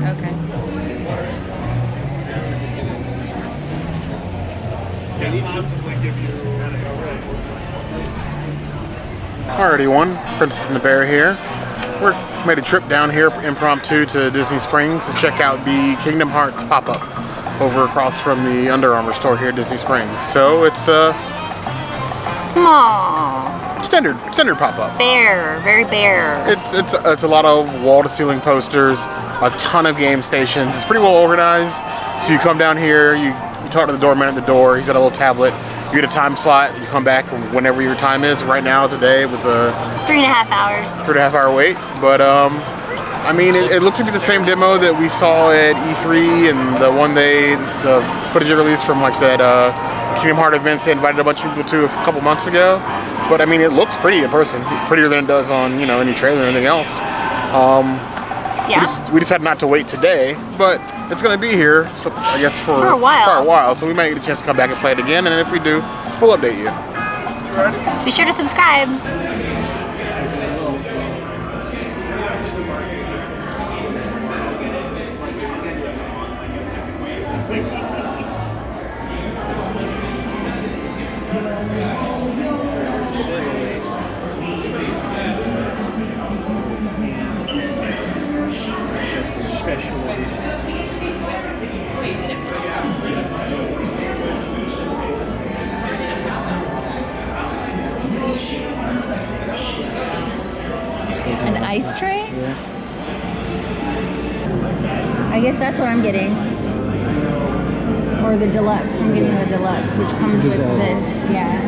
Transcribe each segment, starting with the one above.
Okay. Can he possibly give you? Alrighty, one. Princess and the Bear here. We made a trip down here impromptu to Disney Springs to check out the Kingdom Hearts pop-up over across from the Under Armour store here at Disney Springs. So it's Small. standard pop-up. Bare. Very bare. It's a lot of wall-to-ceiling posters, a ton of game stations. It's pretty well organized. So you come down here, you talk to the doorman at the door. He's got a little tablet. You get a time slot. You come back whenever your time is. Right now, today, it was a 3.5 hours. 3.5 hour wait. But I mean, it looks to be the same demo that we saw at E3 and the footage they released from like that Kingdom Hearts events they invited a bunch of people to a couple months ago. But I mean, it looks pretty in person, prettier than it does on any trailer or anything else. Yeah. We decided not to wait today, but it's going to be here, so I guess for a while. For a while, so we might get a chance to come back and play it again, and if we do, we'll update you. Be sure to subscribe. An ice tray? Yeah. I guess that's what I'm getting. Or the deluxe. I'm getting the deluxe, which comes with this. Yeah.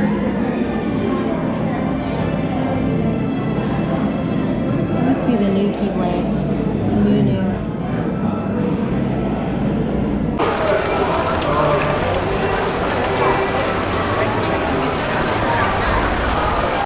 Must be the new Keyblade. New.